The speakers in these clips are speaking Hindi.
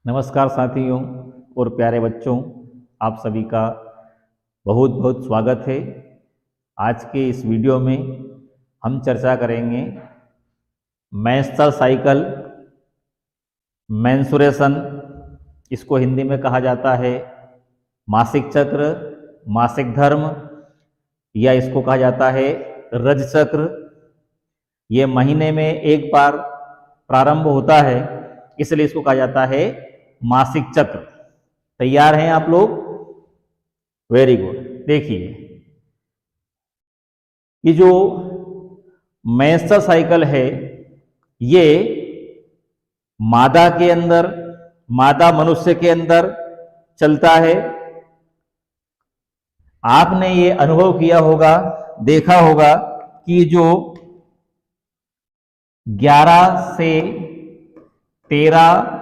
नमस्कार साथियों और प्यारे बच्चों, आप सभी का बहुत बहुत स्वागत है। आज के इस वीडियो में हम चर्चा करेंगे मेंस्ट्रुअल साइकिल, मेंसुरेशन, इसको हिंदी में कहा जाता है मासिक चक्र, मासिक धर्म, या इसको कहा जाता है रज चक्र। ये महीने में एक बार प्रारंभ होता है, इसलिए इसको कहा जाता है मासिक चक्र। तैयार हैं आप लोग? Very good. देखिए, ये जो मेंस्ट्रुअल साइकिल है, ये मादा के अंदर, मादा मनुष्य के अंदर चलता है। आपने ये अनुभव किया होगा, देखा होगा कि जो 11 से 13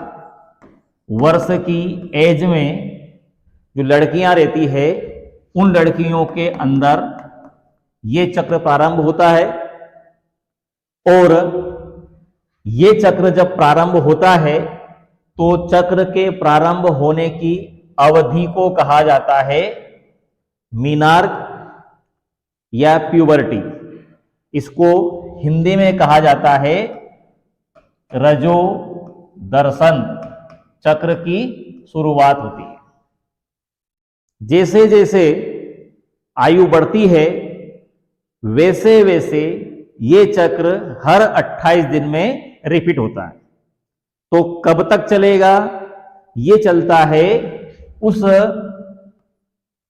वर्ष की एज में जो लड़कियां रहती है, उन लड़कियों के अंदर ये चक्र प्रारंभ होता है। और ये चक्र जब प्रारंभ होता है तो चक्र के प्रारंभ होने की अवधि को कहा जाता है मीनार्क या प्यूबर्टी। इसको हिंदी में कहा जाता है रजो दर्शन। चक्र की शुरुआत होती है। जैसे जैसे आयु बढ़ती है, वैसे वैसे ये चक्र हर 28 दिन में रिपीट होता है। तो कब तक चलेगा? ये चलता है उस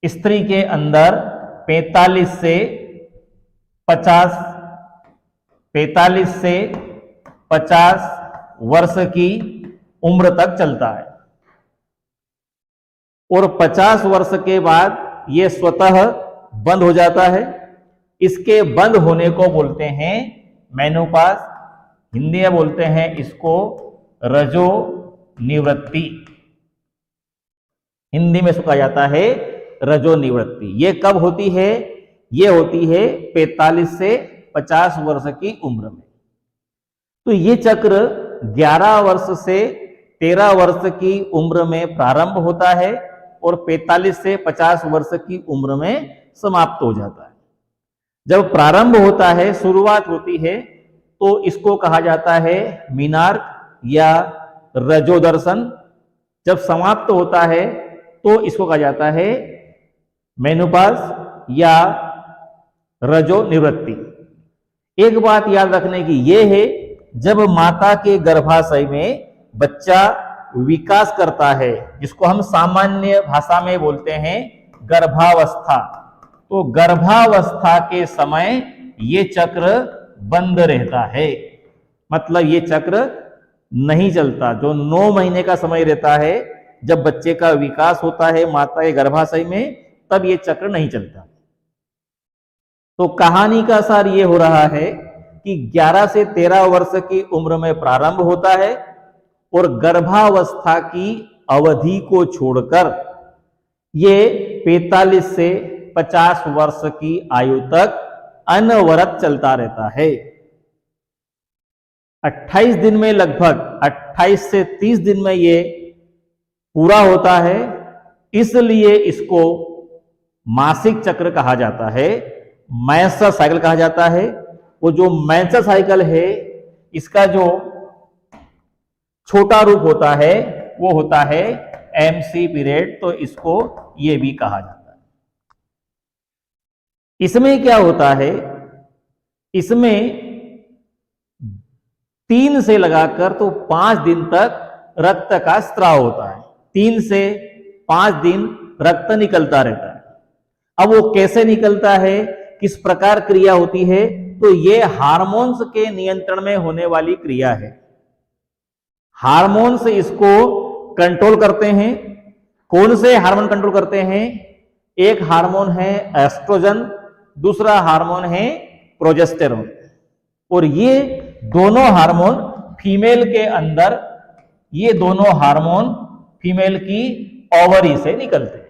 स्त्री के अंदर 45 से 50 वर्ष की उम्र तक चलता है। और 50 वर्ष के बाद यह स्वतः बंद हो जाता है। इसके बंद होने को बोलते हैं मेनोपॉज। हिंदी में बोलते हैं इसको रजो निवृत्ति। हिंदी में इसको कहा जाता है रजो निवृत्ति। यह कब होती है? यह होती है 45 से 50 वर्ष की उम्र में। तो यह चक्र 11 वर्ष से 13 वर्ष की उम्र में प्रारंभ होता है और 45 से 50 वर्ष की उम्र में समाप्त हो जाता है। जब प्रारंभ होता है, शुरुआत होती है, तो इसको कहा जाता है मीनार्क या रजोदर्शन। जब समाप्त होता है तो इसको कहा जाता है मेनोपॉज या रजो निवृत्ति। एक बात याद रखने की यह है, जब माता के गर्भाशय में बच्चा विकास करता है, जिसको हम सामान्य भाषा में बोलते हैं गर्भावस्था, तो गर्भावस्था के समय ये चक्र बंद रहता है। मतलब ये चक्र नहीं चलता। जो 9 महीने का समय रहता है, जब बच्चे का विकास होता है माता के गर्भाशय में, तब ये चक्र नहीं चलता। तो कहानी का सार ये हो रहा है कि 11 से 13 वर्ष की उम्र में प्रारंभ होता है और गर्भावस्था की अवधि को छोड़कर ये 45 से 50 वर्ष की आयु तक अनवरत चलता रहता है। 28 दिन में, लगभग 28 से 30 दिन में ये पूरा होता है। इसलिए इसको मासिक चक्र कहा जाता है, मेंस्ट्रुअल साइकिल कहा जाता है। वो जो मेंस्ट्रुअल साइकिल है, इसका जो छोटा रूप होता है वो होता है MC पीरियड। तो इसको ये भी कहा जाता है। इसमें क्या होता है? इसमें 3 से लगाकर तो 5 दिन तक रक्त का स्राव होता है। 3 से 5 दिन रक्त निकलता रहता है। अब वो कैसे निकलता है, किस प्रकार क्रिया होती है? तो ये हार्मोन्स के नियंत्रण में होने वाली क्रिया है। हार्मोन्स इसको कंट्रोल करते हैं। कौन से हार्मोन कंट्रोल करते हैं? एक हार्मोन है एस्ट्रोजन, दूसरा हार्मोन है प्रोजेस्टेरोन। और ये दोनों हार्मोन फीमेल के अंदर, ये दोनों हार्मोन फीमेल की ओवरी से निकलते हैं।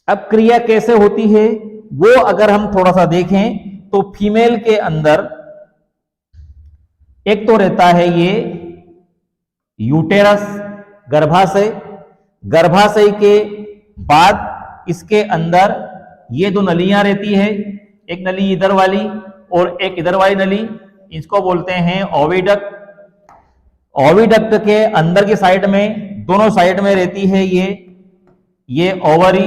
अब क्रिया कैसे होती है वो अगर हम थोड़ा सा देखें, तो फीमेल के अंदर एक तो रहता है यूटेरस गर्भाशय, गर्भाशय के बाद इसके अंदर ये दो नलियां रहती है, एक नली इधर वाली और एक इधर वाली नली, इसको बोलते हैं ओविडक्ट। ओविडक्ट के अंदर की साइड में, दोनों साइड में रहती है ये ओवरी।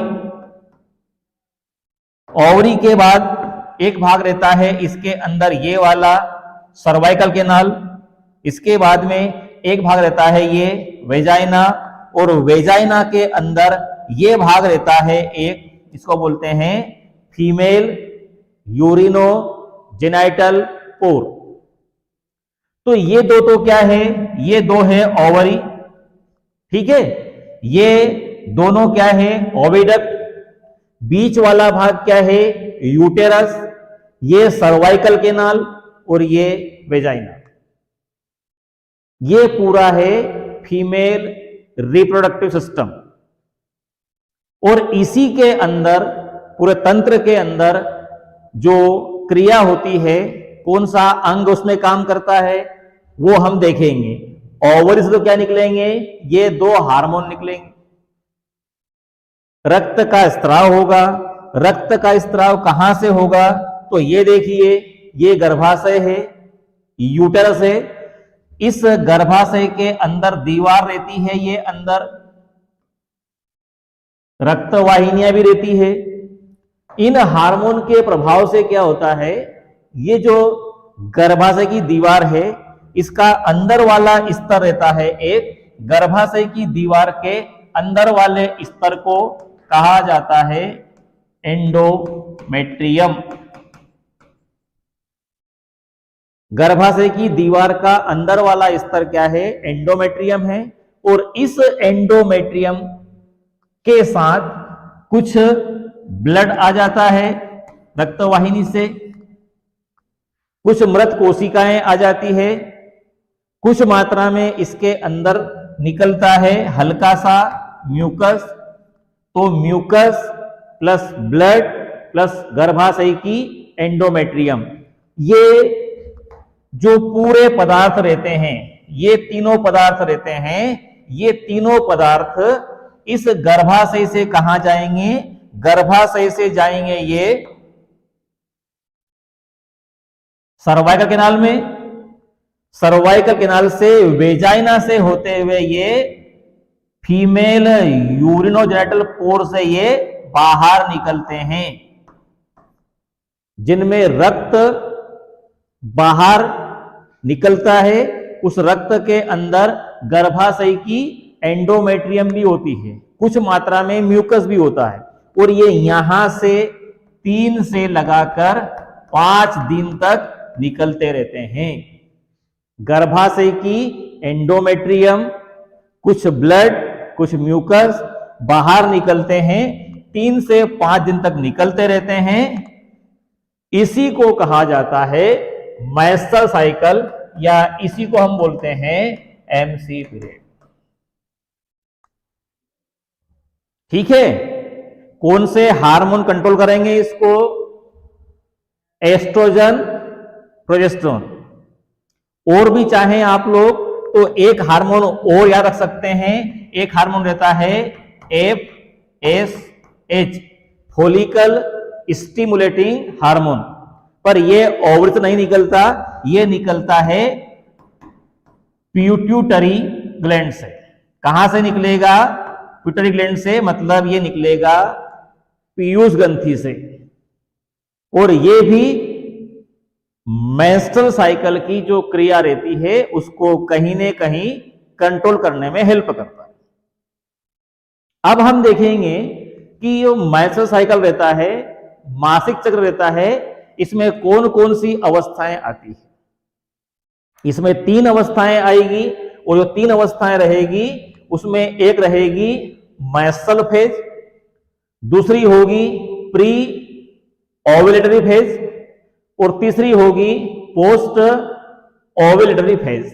ओवरी के बाद एक भाग रहता है इसके अंदर ये वाला सर्वाइकल कैनाल, इसके बाद में एक भाग रहता है ये वेजाइना, और वेजाइना के अंदर ये भाग रहता है एक, इसको बोलते हैं फीमेल यूरिनो जेनाइटल पोर। तो ये दो तो क्या है, ये दो है ओवरी, ठीक है, ये दोनों क्या है ओविडक्ट, बीच वाला भाग क्या है यूटेरस, ये सर्वाइकल कैनाल और ये वेजाइना। ये पूरा है फीमेल रिप्रोडक्टिव सिस्टम। और इसी के अंदर, पूरे तंत्र के अंदर जो क्रिया होती है, कौन सा अंग उसमें काम करता है वो हम देखेंगे। ओवरी से तो क्या निकलेंगे, ये दो हार्मोन निकलेंगे, रक्त का स्त्राव होगा। रक्त का स्त्राव कहां से होगा, तो ये देखिए, ये गर्भाशय है, यूटेरस है, इस गर्भाशय के अंदर दीवार रहती है, ये अंदर रक्तवाहिनियां भी रहती है। इन हार्मोन के प्रभाव से क्या होता है, ये जो गर्भाशय की दीवार है, इसका अंदर वाला स्तर रहता है एक, गर्भाशय की दीवार के अंदर वाले स्तर को कहा जाता है एंडोमेट्रियम। गर्भाशय की दीवार का अंदर वाला स्तर क्या है, एंडोमेट्रियम है। और इस एंडोमेट्रियम के साथ कुछ ब्लड आ जाता है रक्तवाहिनी से, कुछ मृत कोशिकाएं आ जाती है, कुछ मात्रा में इसके अंदर निकलता है हल्का सा म्यूकस। तो म्यूकस प्लस ब्लड प्लस गर्भाशय की एंडोमेट्रियम, ये जो पूरे पदार्थ रहते हैं, ये तीनों पदार्थ रहते हैं, ये तीनों पदार्थ इस गर्भाशय से कहां जाएंगे, गर्भाशय से जाएंगे ये सर्वाइकल कैनाल में, सर्वाइकल कैनाल से वेजाइना से होते हुए ये फीमेल यूरिनोजेनिटल पोर से ये बाहर निकलते हैं, जिनमें रक्त बाहर निकलता है। उस रक्त के अंदर गर्भाशय की एंडोमेट्रियम भी होती है, कुछ मात्रा में म्यूकस भी होता है, और ये यहां से 3 से लगाकर 5 दिन तक निकलते रहते हैं। गर्भाशय की एंडोमेट्रियम, कुछ ब्लड कुछ म्यूकस बाहर निकलते हैं, 3 से 5 दिन तक निकलते रहते हैं। इसी को कहा जाता है मेंस्ट्रुअल साइकिल, या इसी को हम बोलते हैं एमसी पीरियड। ठीक है, कौन से हार्मोन कंट्रोल करेंगे इसको, एस्ट्रोजन प्रोजेस्टेरोन। और भी चाहें आप लोग तो एक हार्मोन और याद रख सकते हैं, एक हार्मोन रहता है FSH, फॉलिकल स्टिमुलेटिंग हार्मोन, पर यह ओवरी से नहीं निकलता, यह निकलता है पिट्यूटरी ग्लैंड से। कहां से निकलेगा, पिट्यूटरी ग्लैंड से, मतलब यह निकलेगा पीयूष ग्रंथि से। और यह भी मेंस्ट्रुअल साइकिल की जो क्रिया रहती है उसको कहीं न कहीं कंट्रोल करने में हेल्प करता है। अब हम देखेंगे कि जो मेंस्ट्रुअल साइकिल रहता है, मासिक चक्र रहता है, इसमें कौन कौन सी अवस्थाएं आती है। इसमें 3 अवस्थाएं आएगी, और जो 3 अवस्थाएं रहेगी उसमें एक रहेगी मेंस्ट्रुअल फेज, दूसरी होगी प्री ओव्यूलेटरी फेज, और तीसरी होगी पोस्ट ओव्यूलेटरी फेज।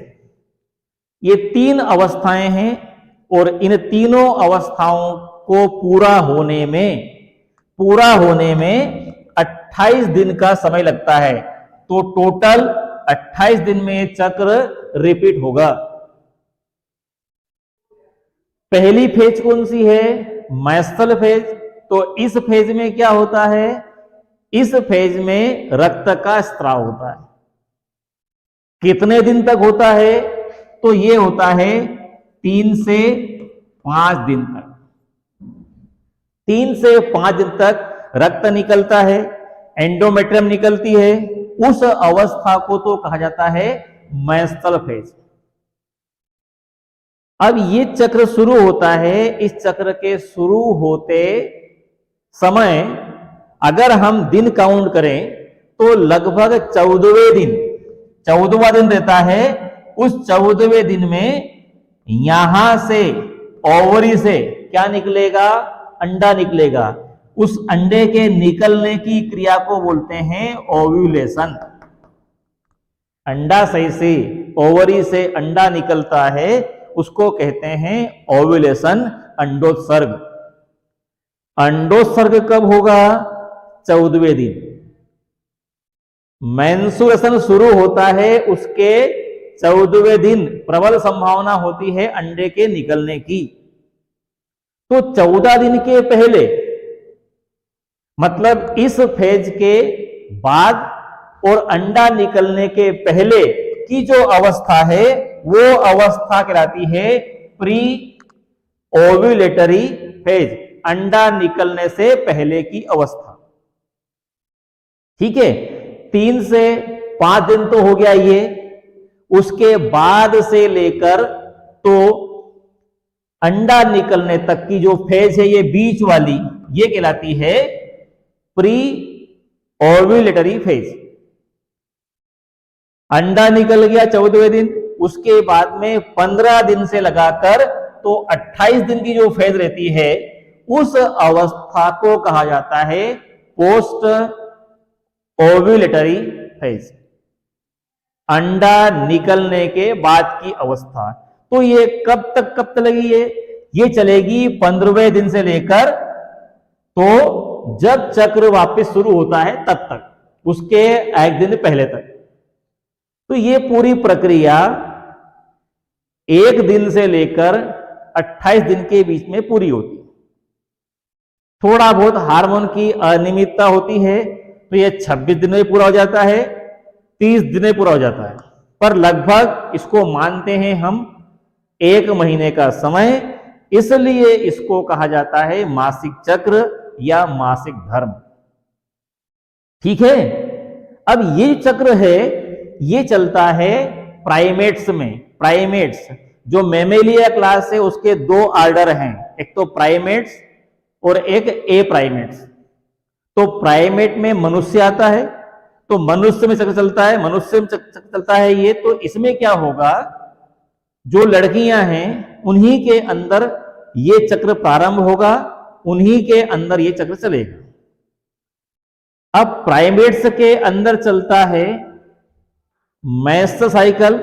ये 3 अवस्थाएं हैं, और इन तीनों अवस्थाओं को पूरा होने में 28 दिन का समय लगता है। तो टोटल 28 दिन में चक्र रिपीट होगा। पहली फेज कौन सी है? मेस्टल फेज। तो इस फेज में क्या होता है? इस फेज में रक्त का स्त्राव होता है। कितने दिन तक होता है? तो ये होता है 3 से 5 दिन तक। 3 से 5 दिन तक रक्त निकलता है, एंडोमेट्रियम निकलती है। उस अवस्था को तो कहा जाता है मेस्टल फेज। अब ये चक्र शुरू होता है। इस चक्र के शुरू होते समय अगर हम दिन काउंट करें तो लगभग 14वें दिन, 14वां दिन रहता है। उस 14वें दिन में यहां से ओवरी से क्या निकलेगा? अंडा निकलेगा। उस अंडे के निकलने की क्रिया को बोलते हैं ओव्यूलेशन। अंडाशय से, ओवरी से अंडा निकलता है, उसको कहते हैं ओव्यूलेशन, अंडोत्सर्ग। अंडोत्सर्ग कब होगा? 14वें दिन। मेंस्ट्रुएशन शुरू होता है उसके 14वें दिन प्रबल संभावना होती है अंडे के निकलने की। तो 14 दिन के पहले, मतलब इस फेज के बाद और अंडा निकलने के पहले की जो अवस्था है वो अवस्था कहलाती है प्री ओव्यूलेटरी फेज, अंडा निकलने से पहले की अवस्था। ठीक है, 3 से 5 दिन तो हो गया ये। उसके बाद से लेकर तो अंडा निकलने तक की जो फेज है, ये बीच वाली, ये कहलाती है प्री ओव्यूलेटरी फेज। अंडा निकल गया 14वें दिन, उसके बाद में 15 दिन से लगाकर तो 28 दिन की जो फेज रहती है, उस अवस्था को कहा जाता है पोस्ट ओव्यूलेटरी फेज, अंडा निकलने के बाद की अवस्था। तो ये कब तक चलेगी? ये चलेगी 15वें दिन से लेकर तो जब चक्र वापस शुरू होता है तब तक, उसके एक दिन पहले तक। तो ये पूरी प्रक्रिया 1 दिन से लेकर 28 दिन के बीच में पूरी होती है। थोड़ा बहुत हार्मोन की अनियमितता होती है तो ये 26 दिन में पूरा हो जाता है, 30 दिन में पूरा हो जाता है, पर लगभग इसको मानते हैं हम 1 महीने का समय। इसलिए इसको कहा जाता है मासिक चक्र या मासिक धर्म। ठीक है, अब ये चक्र है, ये चलता है प्राइमेट्स में। प्राइमेट्स जो मैमेलिया क्लास है उसके 2 ऑर्डर हैं, एक तो प्राइमेट्स और एक ए प्राइमेट्स। तो प्राइमेट में मनुष्य आता है, तो मनुष्य में चक्र चलता है, मनुष्य में चक्र चलता है ये। तो इसमें क्या होगा, जो लड़कियां हैं उन्हीं के अंदर ये चक्र प्रारंभ होगा, उन्हीं के अंदर ये चक्र चलेगा। अब प्राइमेट्स के अंदर चलता है मेस्टर साइकिल,